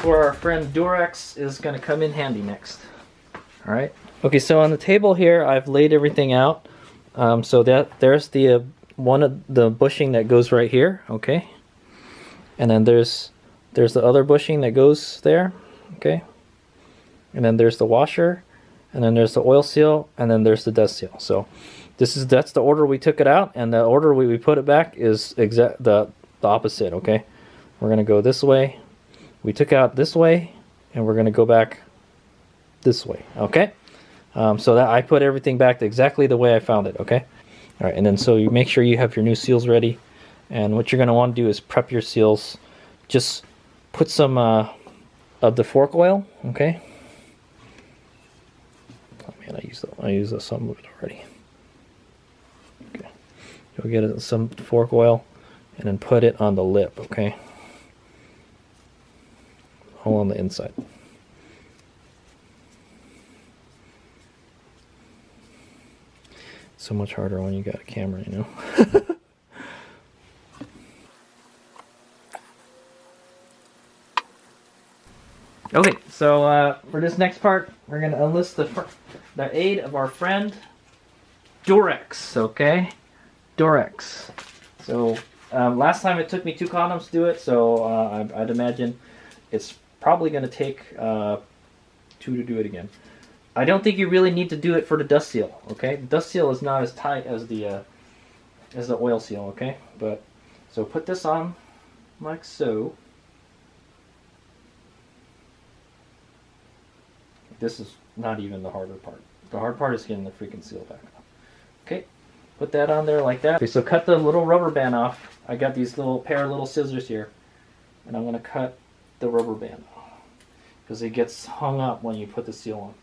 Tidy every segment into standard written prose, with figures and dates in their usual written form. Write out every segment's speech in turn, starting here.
where our friend Durex is going to come in handy next. All right. Okay, so on the table here, I've laid everything out. So there's the one of the bushing that goes right here. Okay, and then there's the other bushing that goes there. Okay, and then there's the washer, and then there's the oil seal, and then there's the dust seal. So that's the order we took it out, and the order we put it back is the opposite. Okay, we're gonna go this way. We took out this way, and we're gonna go back this way. Okay, so that I put everything back exactly the way I found it. Okay, all right, and then so you make sure you have your new seals ready, and what you're gonna want to do is prep your seals. Just put some of the fork oil. Okay. Oh man, I used some of it already. Okay, you'll get some fork oil, and then put it on the lip. Okay, all on the inside. So much harder when you got a camera, you know. Okay, so for this next part, we're going to enlist the aid of our friend Durex, okay? Durex. So last time it took me 2 condoms to do it, so I'd imagine it's probably going to take 2 to do it again. I don't think you really need to do it for the dust seal, okay? The dust seal is not as tight as the oil seal, okay? But so put this on like so. This is not even the harder part. The hard part is getting the freaking seal back on. Okay, put that on there like that. Okay, so cut the little rubber band off. I got these pair of little scissors here, and I'm gonna cut the rubber band because it gets hung up when you put the seal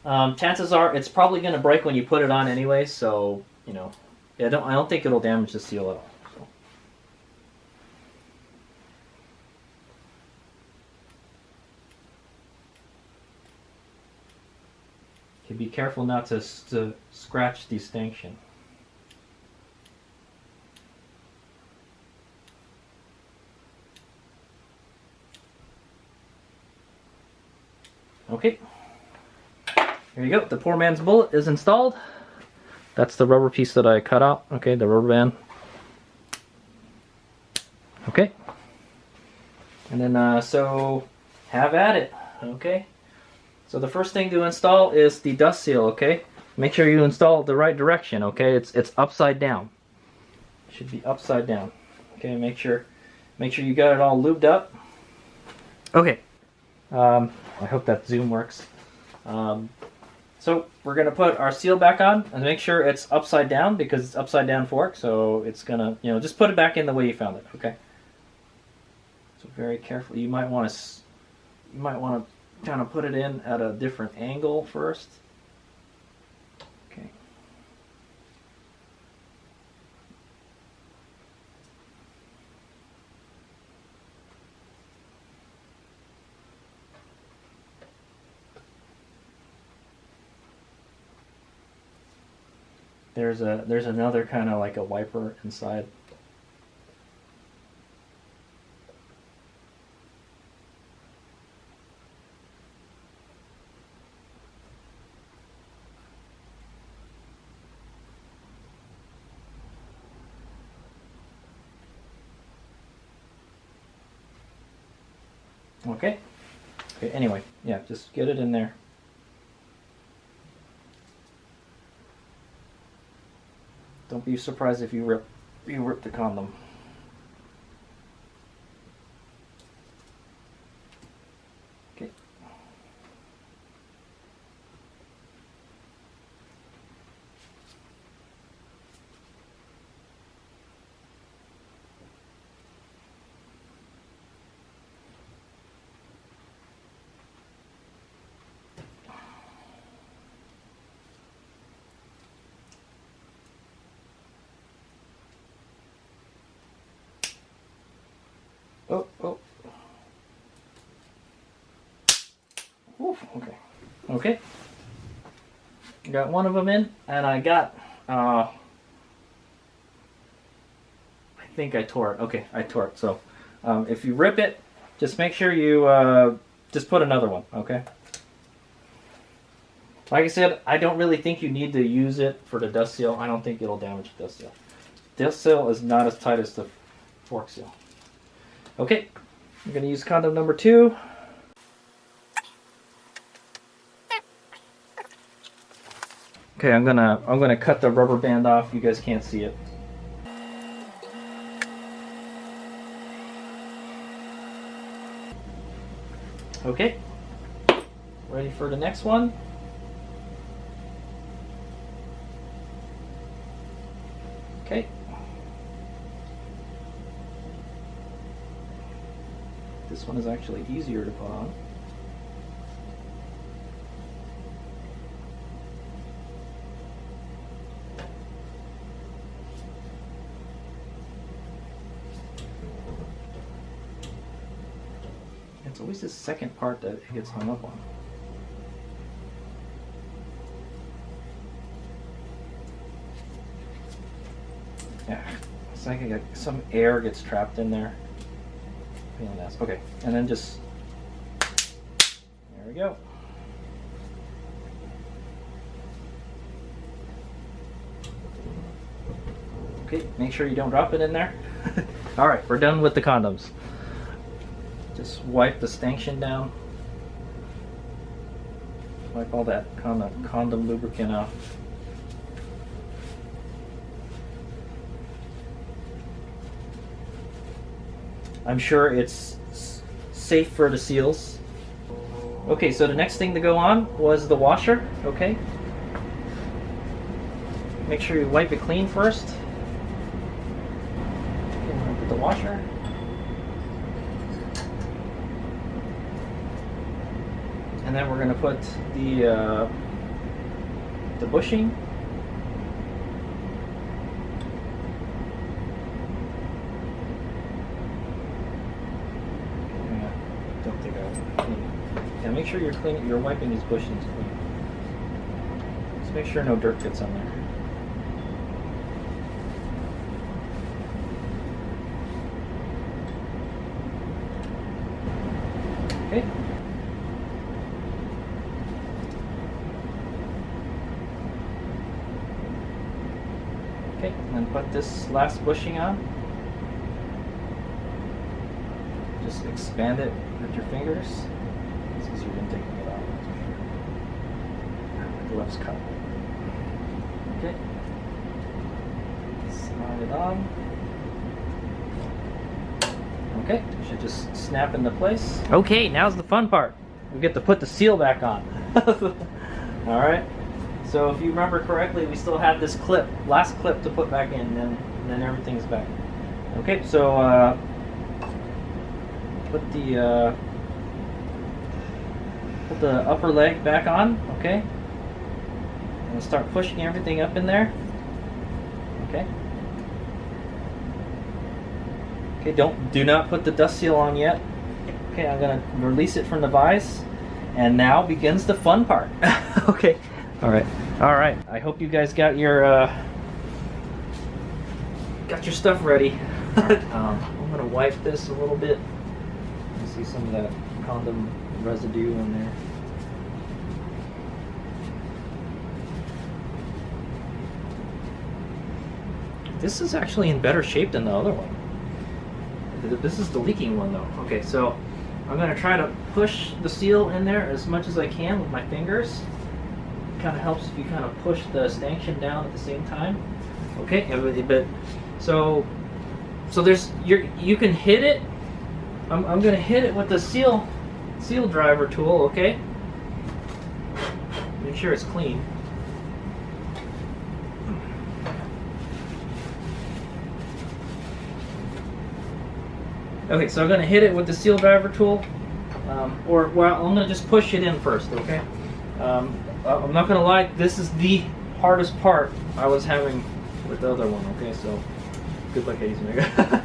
on. Chances are it's probably gonna break when you put it on anyway, so you know, I don't think it'll damage the seal at all. Be careful not to scratch the stanchion. Okay, here you go. The poor man's bullet is installed. That's the rubber piece that I cut out. Okay, the rubber band. Okay, and then so have at it. Okay. So the first thing to install is the dust seal, okay? Make sure you install it the right direction, okay? It's upside down. It should be upside down. Okay, make sure you got it all lubed up. Okay. I hope that zoom works. So we're gonna put our seal back on and make sure it's upside down because it's upside down fork, so it's gonna, you know, just put it back in the way you found it, okay? So very carefully. You might want to kind of put it in at a different angle first. Okay. There's another kind of like a wiper inside. Okay. Okay, anyway, yeah, just get it in there. Don't be surprised if you rip the condom. Okay. Oh, oh. Oof, okay. Okay. Got one of them in, and I got, I think I tore it. Okay, I tore it. So, if you rip it, just make sure you just put another one, okay? Like I said, I don't really think you need to use it for the dust seal. I don't think it'll damage the dust seal. Dust seal is not as tight as the fork seal. Okay, I'm going to use condom number 2. Okay, I'm gonna cut the rubber band off. You guys can't see it. Okay, ready for the next one? Okay. This one is actually easier to put on. It's always this second part that it gets hung up on. Yeah, it's like some air gets trapped in there. Feeling nice. Okay, and then just, there we go. Okay, make sure you don't drop it in there. Alright, we're done with the condoms. Just wipe the stanchion down. Wipe all that condom lubricant off. I'm sure it's safe for the seals. Okay, so the next thing to go on was the washer, okay? Make sure you wipe it clean first. Okay, we're gonna put the washer. And then we're going to put the bushing. Don't think I clean. Yeah, make sure you're clean. You're wiping these bushings clean. Just make sure no dirt gets on there. Okay. Okay, and then put this last bushing on. Just expand it with your fingers. It's easier than taking it out. The gloves cut. Okay. Slide it on. Okay, it should just snap into place. Okay, now's the fun part. We get to put the seal back on. Alright. So if you remember correctly, we still have this clip, last clip to put back in, and then everything's back. Okay, so put the upper leg back on, okay? And start pushing everything up in there. Okay. Okay, do not put the dust seal on yet. Okay, I'm gonna release it from the vise, and now begins the fun part. Okay. All right. I hope you guys got your stuff ready. I'm gonna wipe this a little bit. You see some of that condom residue in there. This is actually in better shape than the other one. This is the leaking one though. Okay, so I'm gonna try to push the seal in there as much as I can with my fingers. Kind of helps if you kind of push the stanchion down at the same time. Okay, but so there's you can hit it. I'm gonna hit it with the seal driver tool. Okay, make sure it's clean. Okay, so I'm gonna hit it with the seal driver tool, or well, I'm gonna just push it in first. Okay. I'm not gonna lie, this is the hardest part I was having with the other one. Okay, so good luck, Hades Mega.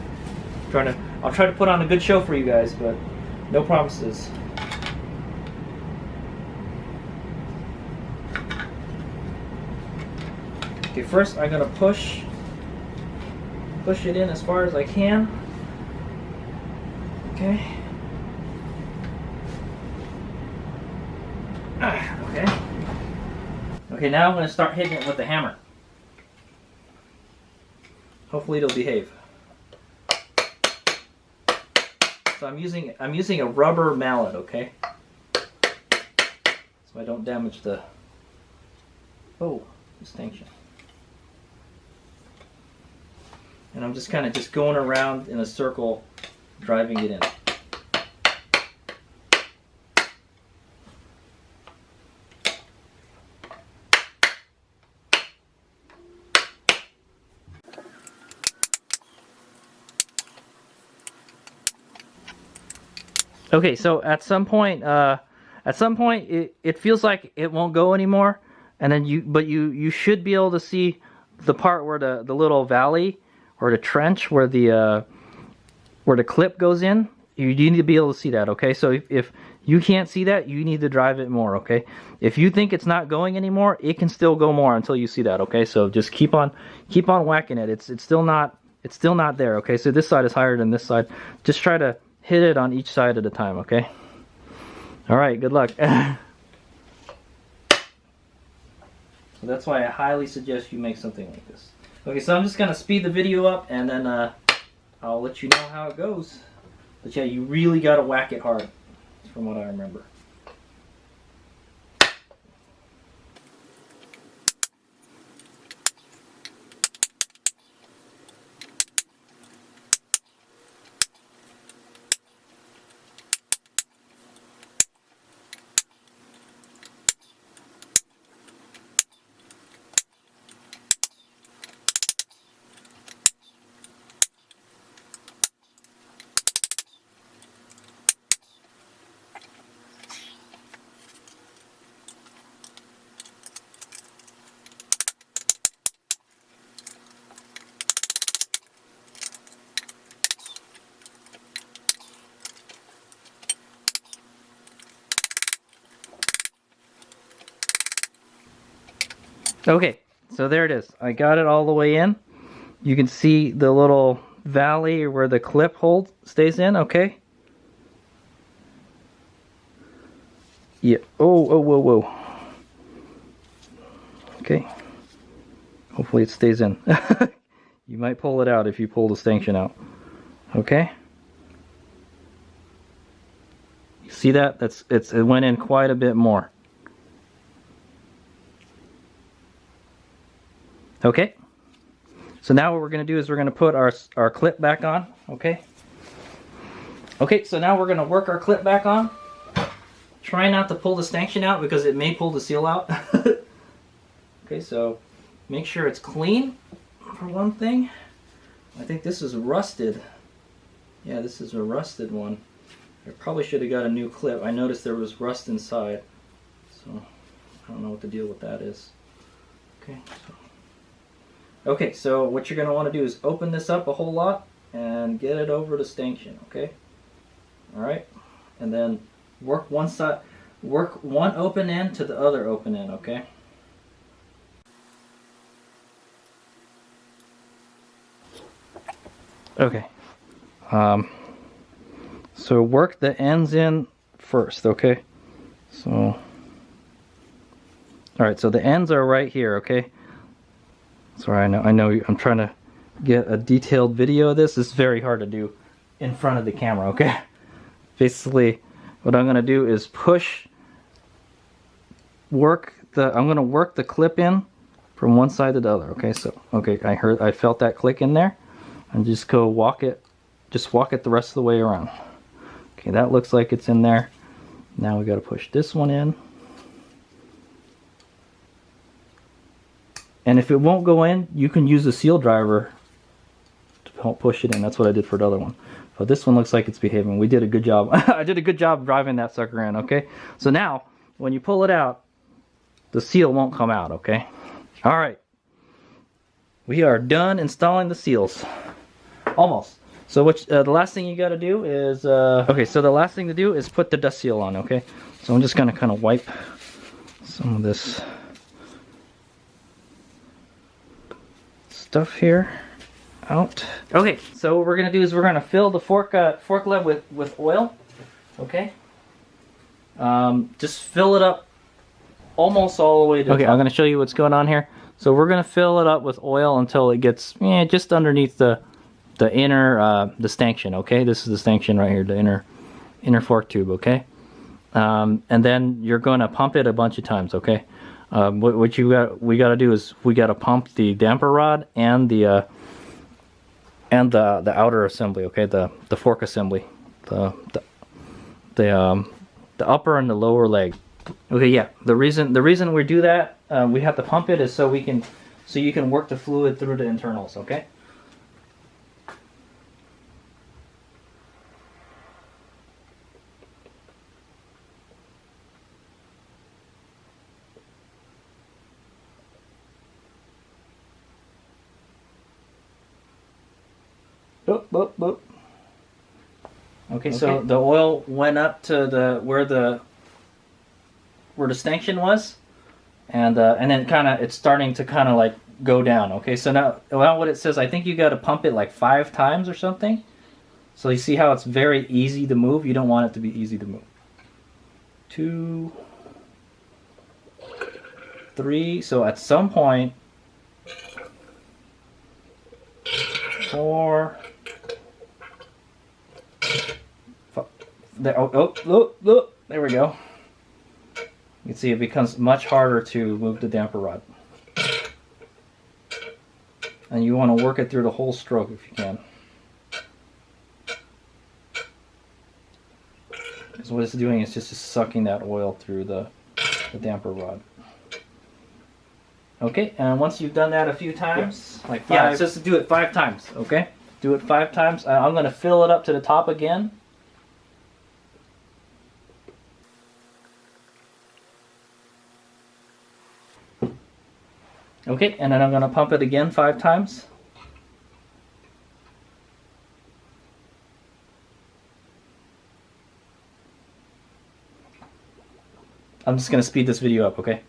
I'll try to put on a good show for you guys, but no promises. Okay, first I'm gonna push it in as far as I can. Okay, Okay, now I'm going to start hitting it with the hammer. Hopefully it'll behave. So I'm using a rubber mallet, okay? So I don't damage the distinction. And I'm just kind of just going around in a circle, driving it in. Okay, so at some point it feels like it won't go anymore, and then you should be able to see the part where the little valley or the trench where the clip goes in. You need to be able to see that, okay? So if you can't see that, you need to drive it more, okay? If you think it's not going anymore, it can still go more until you see that, okay? So just keep on whacking it. It's still not there, okay? So this side is higher than this side. Just try to hit it on each side at a time, okay? All right, good luck. So that's why I highly suggest you make something like this. Okay, so I'm just gonna speed the video up, and then I'll let you know how it goes. But yeah, you really gotta whack it hard, from what I remember. Okay, so there it is. I got it all the way in. You can see the little valley where the clip stays in, okay? Yeah. Oh, whoa. Okay. Hopefully it stays in. You might pull it out if you pull the stanchion out. Okay? You see that? It went in quite a bit more. Okay, so now what we're going to do is we're going to put our clip back on, okay? Okay, so now we're going to work our clip back on. Try not to pull the stanchion out because it may pull the seal out. Okay, so make sure it's clean for one thing. I think this is rusted. Yeah, this is a rusted one. I probably should have got a new clip. I noticed there was rust inside, so I don't know what the deal with that is. Okay, so what you're going to want to do is open this up a whole lot and get it over the stanchion, okay? Alright, and then work one open end to the other open end, okay? Okay, so work the ends in first, okay? So, alright, so the ends are right here, okay? Sorry, I know I'm trying to get a detailed video of this. It's very hard to do in front of the camera, okay? Basically, what I'm going to do is I'm going to work the clip in from one side to the other, okay? So, okay, I felt that click in there. And just walk it the rest of the way around. Okay, that looks like it's in there. Now we got to push this one in. And if it won't go in, you can use a seal driver to help push it in. That's what I did for the other one. But this one looks like it's behaving. We did a good job. I did a good job driving that sucker in, okay? So now, when you pull it out, the seal won't come out, okay? All right. We are done installing the seals. Almost. So the last thing you got to do is, okay, so the last thing to do is put the dust seal on, okay? So I'm just going to kind of wipe some of this stuff here out. Okay, so what we're gonna do is we're gonna fill the fork lid with oil. Okay, just fill it up almost all the way to the top. I'm going to show you what's going on here. So we're going to fill it up with oil until it gets just underneath the inner the stanchion. Okay, this is the stanchion right here, the inner fork tube. Okay, and then you're going to pump it a bunch of times. Okay, what we got to do is we got to pump the damper rod and the outer assembly. Okay, the fork assembly, the upper and the lower leg. Okay, yeah. The reason we do that, we have to pump it, is so you can work the fluid through the internals. Okay. Boop, boop, boop. Okay, so the oil went up to where the stanchion was, and then it's starting to kind of like go down. Okay, so now what it says, I think you got to pump it like 5 times or something. So you see how it's very easy to move. You don't want it to be easy to move. 2, 3. So at some point, 4. There, look, there we go. You can see it becomes much harder to move the damper rod. And you want to work it through the whole stroke if you can. Because what it's doing is just sucking that oil through the damper rod. Okay, and once you've done that a few times, like 5, yeah, it's just to do it 5 times, okay? Do it 5 times. I'm going to fill it up to the top again. Okay, and then I'm going to pump it again 5 times. I'm just going to speed this video up, okay?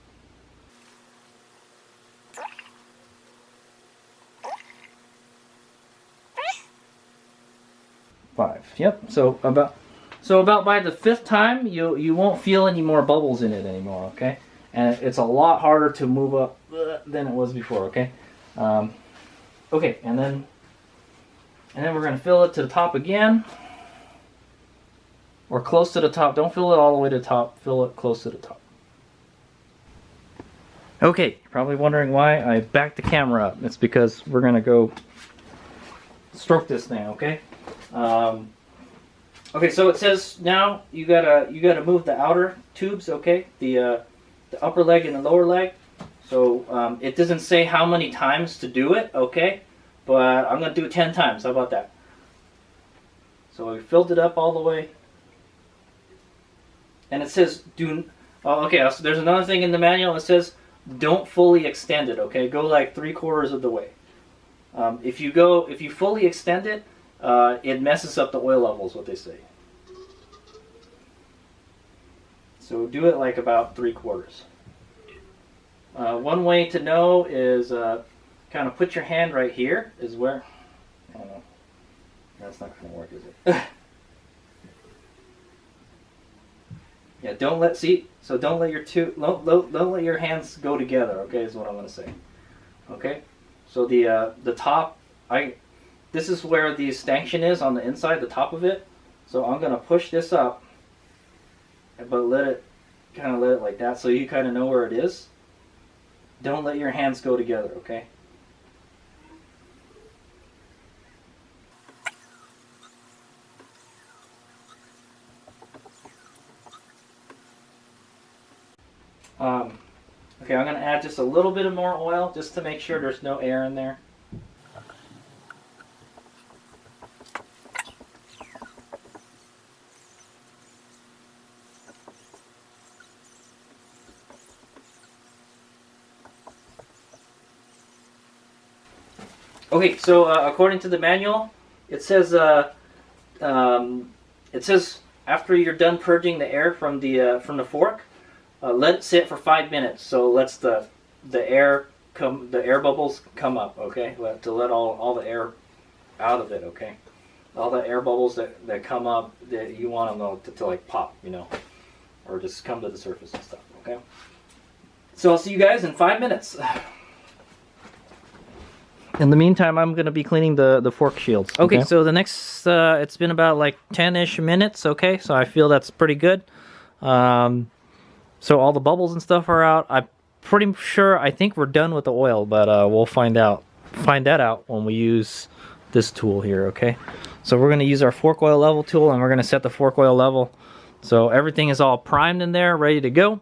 Yep. So about by the 5th time, you won't feel any more bubbles in it anymore, okay? And it's a lot harder to move up than it was before, okay? Okay, and then we're going to fill it to the top again, or close to the top. Don't fill it all the way to the top. Fill it close to the top. Okay, you're probably wondering why I backed the camera up. It's because we're going to go stroke this thing, okay? Okay, so it says now you gotta move the outer tubes, okay? The upper leg and the lower leg. So it doesn't say how many times to do it, okay? But I'm gonna do it 10 times. How about that? So we filled it up all the way, and it says do. Oh, okay. So there's another thing in the manual. It says don't fully extend it, okay? Go like 3/4 of the way. If you fully extend it, it messes up the oil levels, what they say. So do it like about 3/4. One way to know is kind of put your hand right here. Is where. I don't know. That's not going to work, is it? Yeah. Don't let don't let your hands go together. Okay, is what I'm going to say. Okay. So the top, this is where the stanchion is on the inside, the top of it. So I'm going to push this up, but let it like that so you kind of know where it is. Don't let your hands go together, okay? Okay, I'm going to add just a little bit of more oil just to make sure there's no air in there. Okay, so according to the manual, it says after you're done purging the air from the fork, let it sit for 5 minutes. So lets the air bubbles come up. Okay, to let all the air out of it. Okay, all the air bubbles that come up, that you want them to like pop, you know, or just come to the surface and stuff. Okay. So I'll see you guys in 5 minutes. In the meantime, I'm going to be cleaning the fork shields. Okay, so the next, it's been about like 10-ish minutes, okay? So I feel that's pretty good. So all the bubbles and stuff are out. I'm pretty sure, I think we're done with the oil, but we'll find that out when we use this tool here, okay? So we're going to use our fork oil level tool, and we're going to set the fork oil level. So everything is all primed in there, ready to go.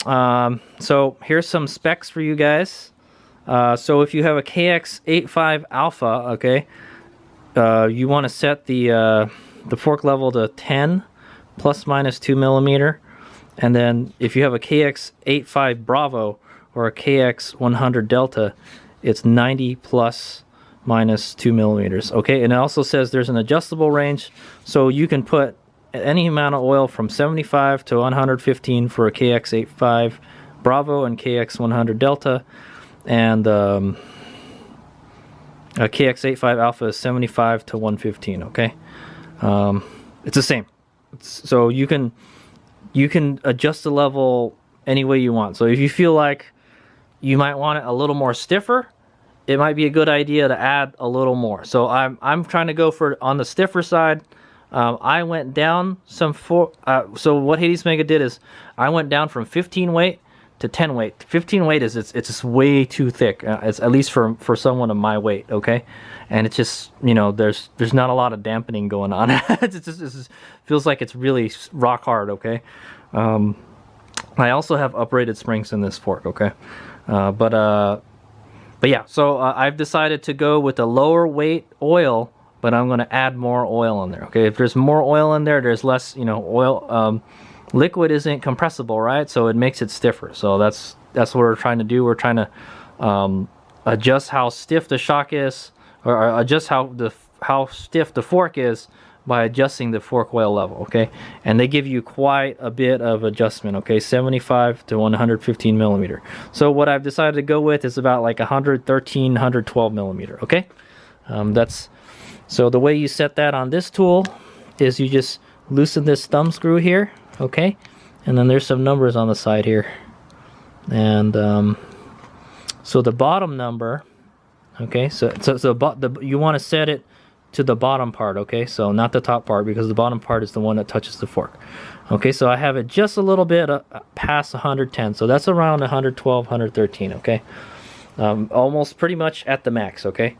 So here's some specs for you guys. So if you have a KX85 Alpha, okay, you want to set the fork level to 10 plus minus 2 millimeter. And then if you have a KX85 Bravo or a KX100 Delta, it's 90 plus minus 2 millimeters. Okay, and it also says there's an adjustable range, so you can put any amount of oil from 75 to 115 for a KX85 Bravo and KX100 Delta, and a KX85 Alpha is 75 to 115. Okay, it's the same. So you can adjust the level any way you want. So if you feel like you might want it a little more stiffer, it might be a good idea to add a little more. So I'm trying to go for on the stiffer side. I went down some so what Hades Mega did is I went down from 15 weight to 10 weight. 15 weight is it's just way too thick. It's at least for someone of my weight, okay? And it's just, you know, there's not a lot of dampening going on. it just feels like it's really rock hard, okay? I also have uprated springs in this fork, okay? But yeah, so I've decided to go with a lower weight oil, but I'm going to add more oil in there, okay? If there's more oil in there, there's less, you know, oil. Liquid isn't compressible, right? So it makes it stiffer. So that's what we're trying to do. We're trying to adjust how stiff the shock is, or adjust how stiff the fork is by adjusting the fork oil level, okay? And they give you quite a bit of adjustment, okay? 75 to 115 millimeter. So what I've decided to go with is about like 113, 112 millimeter, okay? So the way you set that on this tool is you just loosen this thumb screw here, okay? And then there's some numbers on the side here. And so the bottom number, okay, so you want to set it to the bottom part, okay? So not the top part, because the bottom part is the one that touches the fork. Okay, so I have it just a little bit past 110, so that's around 112, 113, okay? Almost pretty much at the max, okay?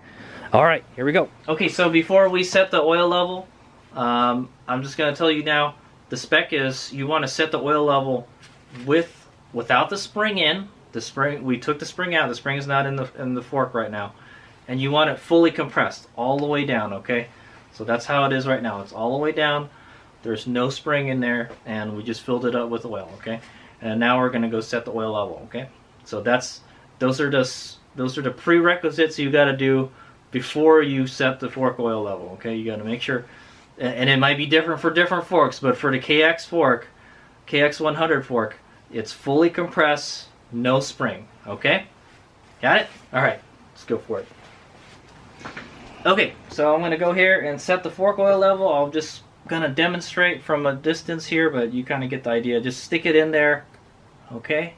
All right, here we go. Okay, so before we set the oil level, I'm just going to tell you now, the spec is you want to set the oil level without the spring in. The spring, we took the spring out. The spring is not in the fork right now. And you want it fully compressed all the way down, okay? So that's how it is right now. It's all the way down. There's no spring in there, and we just filled it up with oil, okay? And now we're going to go set the oil level, okay? So those are the prerequisites you got to do before you set the fork oil level, okay? You got to make sure, and it might be different for different forks, but for the KX fork, KX100 fork, it's fully compressed, no spring, okay? Got it? All right, let's go for it. Okay, so I'm going to go here and set the fork oil level. I'm just going to demonstrate from a distance here, but you kind of get the idea. Just stick it in there, okay?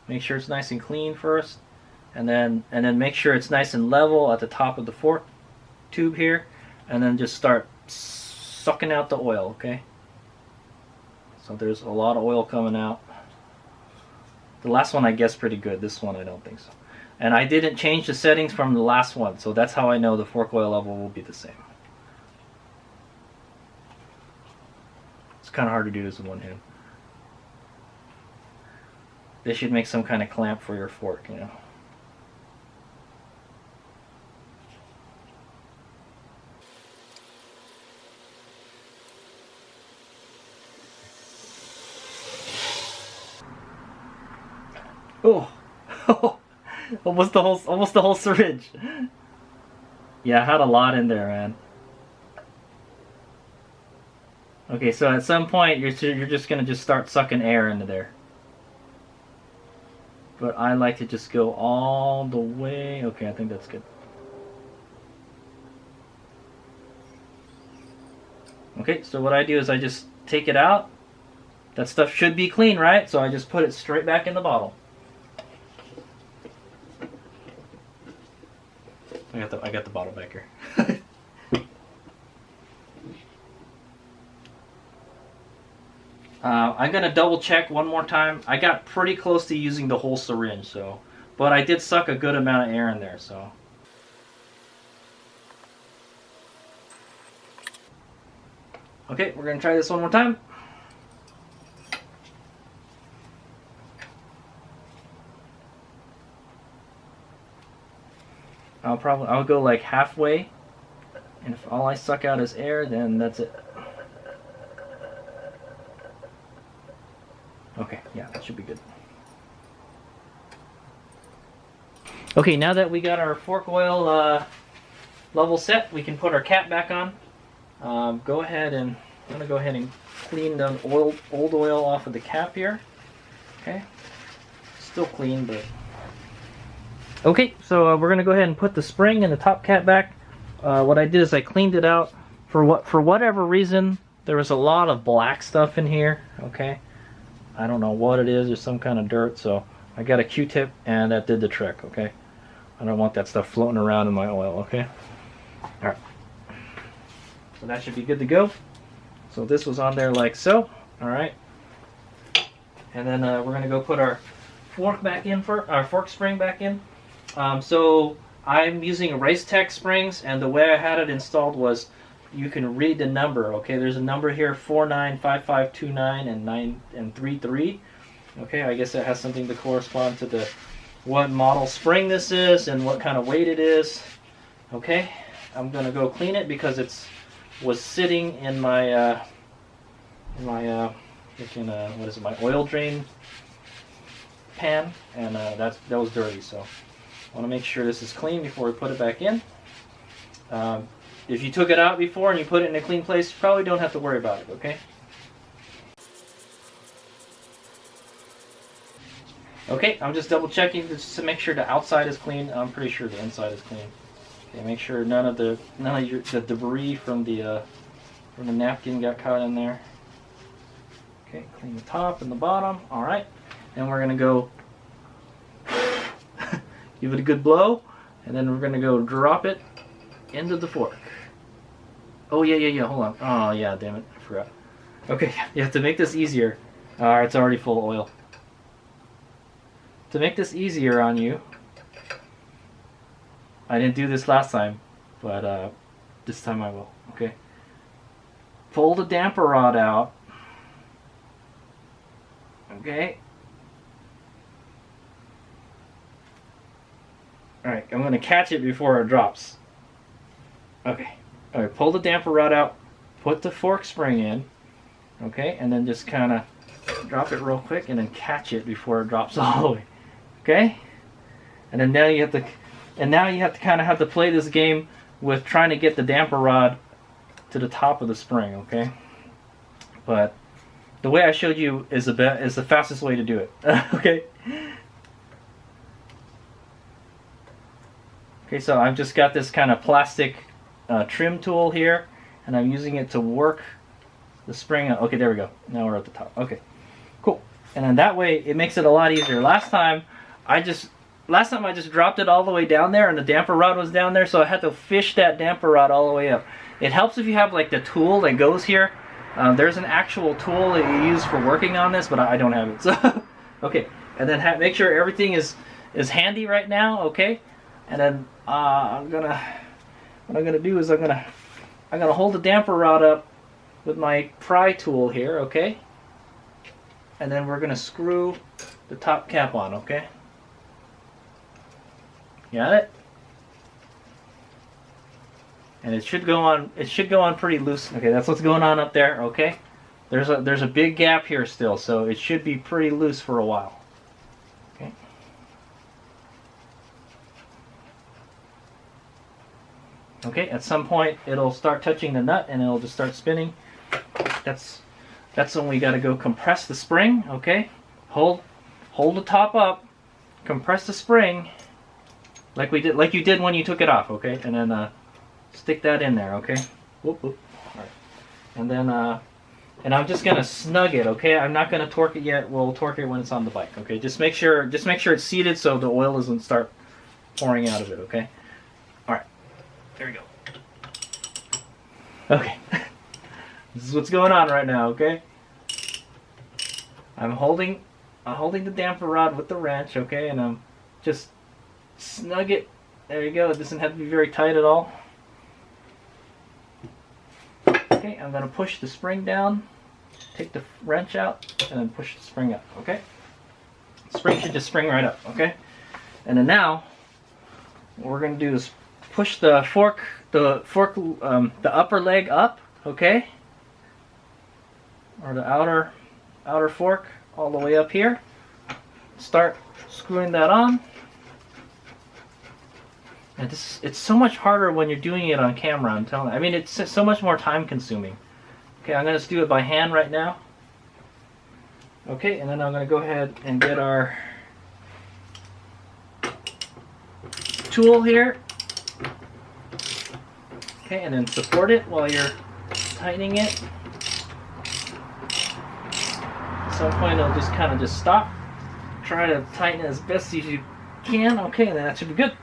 Make sure it's nice and clean first, and then make sure it's nice and level at the top of the fork tube here, and then just start sucking out the oil, okay? So there's a lot of oil coming out. The last one I guess pretty good. This one I don't think so. And I didn't change the settings from the last one, so that's how I know the fork oil level will be the same. It's kind of hard to do this with one hand. They should make some kind of clamp for your fork, you know. Oh, almost the whole syringe. Yeah, I had a lot in there, man. Okay, so at some point you're just gonna start sucking air into there. But I like to just go all the way. Okay, I think that's good. Okay, so what I do is I just take it out, that stuff should be clean, right? So I just put it straight back in the bottle. I got the bottle back here. I'm gonna double check one more time. I got pretty close to using the whole syringe, so, but I did suck a good amount of air in there, so. Okay, we're gonna try this one more time. I'll go like halfway, and if all I suck out is air, then that's it. Okay, yeah, that should be good. Okay, now that we got our fork oil level set, we can put our cap back on. I'm gonna go ahead and clean the old oil off of the cap here. Okay, still clean, but okay. So we're gonna go ahead and put the spring and the top cap back. What I did is I cleaned it out. For whatever reason, there was a lot of black stuff in here. Okay, I don't know what it is. There's some kind of dirt. So I got a Q-tip and that did the trick. Okay, I don't want that stuff floating around in my oil. Okay, all right. So that should be good to go. So this was on there like so. All right. And then we're going to go put our fork back in for our fork spring back in. So I'm using Race Tech springs, and the way I had it installed was you can read the number. Okay, there's a number here 495529 and 933. Okay, I guess that has something to correspond to the what model spring this is and what kind of weight it is. Okay, I'm going to go clean it because was sitting in my what is it, my oil drain pan, and that was dirty, so I want to make sure this is clean before we put it back in. If you took it out before and you put it in a clean place, you probably don't have to worry about it. Okay, okay, I'm just double checking just to make sure the outside is clean. I'm pretty sure the inside is clean. Okay, make sure none of the debris from the napkin got caught in there. Okay, clean the top and the bottom. All right, and we're gonna go give it a good blow, and then we're gonna go drop it into the fork. Oh yeah. Hold on. Oh yeah, damn it, I forgot. Okay, you have to make this easier. All right, it's already full of oil. To make this easier on you, I didn't do this last time, but this time I will. Okay. Pull the damper rod out. Okay. Alright, I'm going to catch it before it drops. Okay. Alright, pull the damper rod out. Put the fork spring in. Okay, and then just kind of drop it real quick and then catch it before it drops all the way. Okay? And then now you have to kind of have to play this game with trying to get the damper rod to the top of the spring, okay? But the way I showed you is the fastest way to do it. Okay? Okay, so I've just got this kind of plastic trim tool here, and I'm using it to work the spring. Okay, there we go. Now we're at the top. Okay, cool. And then that way it makes it a lot easier. Last time I just dropped it all the way down there, and the damper rod was down there, so I had to fish that damper rod all the way up. It helps if you have like the tool that goes here. There's an actual tool that you use for working on this, but I don't have it. So okay, and then make sure everything is handy right now. Okay, and then what I'm gonna do is I'm gonna hold the damper rod up with my pry tool here. Okay, and then we're gonna screw the top cap on. Okay. Got it? And it should go on pretty loose. Okay, that's what's going on up there, okay? There's a big gap here still, so it should be pretty loose for a while. Okay. Okay, at some point it'll start touching the nut and it'll just start spinning. That's when we gotta go compress the spring, okay? Hold the top up, compress the spring. Like you did when you took it off, okay? And then stick that in there, okay? Whoop, whoop. All right. And then And I'm just gonna snug it, okay? I'm not gonna torque it yet. We'll torque it when it's on the bike, okay? Just make sure it's seated so the oil doesn't start pouring out of it, okay? All right, there we go. Okay, this is what's going on right now, okay? I'm holding the damper rod with the wrench, okay, and I'm just snug it. There you go. It doesn't have to be very tight at all. Okay, I'm gonna push the spring down, take the wrench out, and then push the spring up, okay? The spring should just spring right up, okay? And then now, what we're gonna do is push the upper leg up, okay? Or the outer fork all the way up here. Start screwing that on. And it's so much harder when you're doing it on camera, I'm telling you. I mean, it's so much more time consuming. Okay, I'm going to just do it by hand right now. Okay, and then I'm going to go ahead and get our tool here. Okay, and then support it while you're tightening it. At some point it'll just kind of just stop. Try to tighten it as best as you can. Okay, and then that should be good.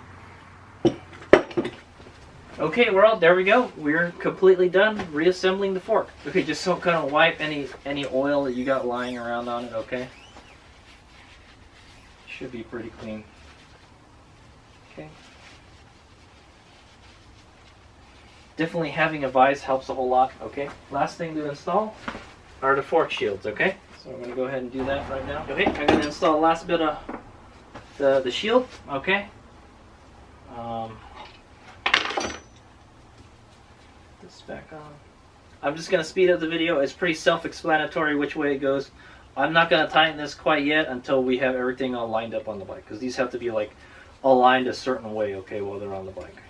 Okay, there we go. We're completely done reassembling the fork. Okay, just so kind of wipe any oil that you got lying around on it, okay? Should be pretty clean. Okay. Definitely having a vise helps a whole lot, okay? Last thing to install are the fork shields, okay? So I'm going to go ahead and do that right now. Okay, I'm going to install the last bit of the shield, okay? This back on. I'm just going to speed up the video. It's pretty self-explanatory which way it goes. I'm not going to tighten this quite yet until we have everything all lined up on the bike, because these have to be like aligned a certain way, okay, while they're on the bike.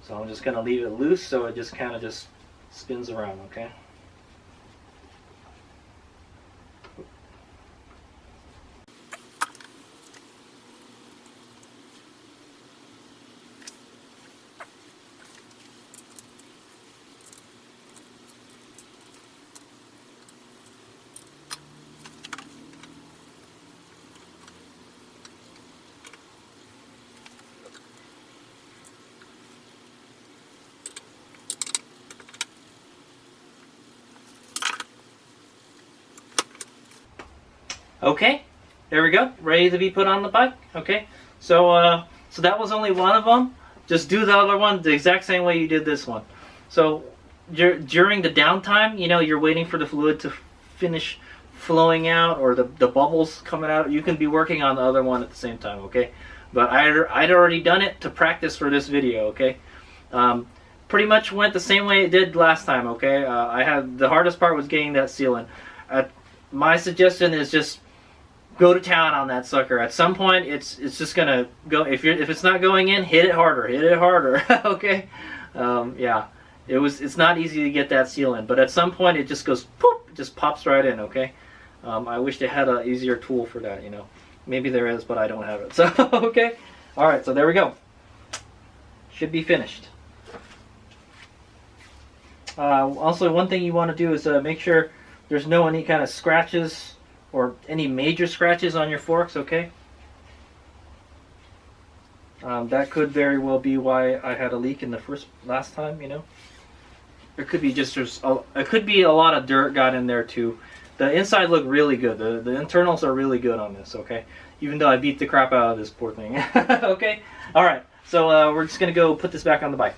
So I'm just going to leave it loose so it just kind of just spins around, okay? Okay, there we go, ready to be put on the bike. Okay, so so that was only one of them. Just do the other one the exact same way you did this one. So during the downtime, you know, you're waiting for the fluid to finish flowing out or the bubbles coming out. You can be working on the other one at the same time, okay? But I'd already done it to practice for this video, okay? Pretty much went the same way it did last time, okay? I had the hardest part was getting that sealant. My suggestion is just go to town on that sucker. At some point, it's just gonna go. If it's not going in, hit it harder, okay? Yeah, it's not easy to get that seal in, but at some point it just goes poop, it just pops right in, okay? I wish they had an easier tool for that, you know. Maybe there is, but I don't have it. So okay, all right. So there we go. Should be finished. Also, one thing you want to do is make sure there's no any kind of scratches or any major scratches on your forks, okay? That could very well be why I had a leak in the last time, you know? It could be just, it could be a lot of dirt got in there too. The inside looked really good. The internals are really good on this, okay? Even though I beat the crap out of this poor thing. Okay? Alright, so we're just going to go put this back on the bike.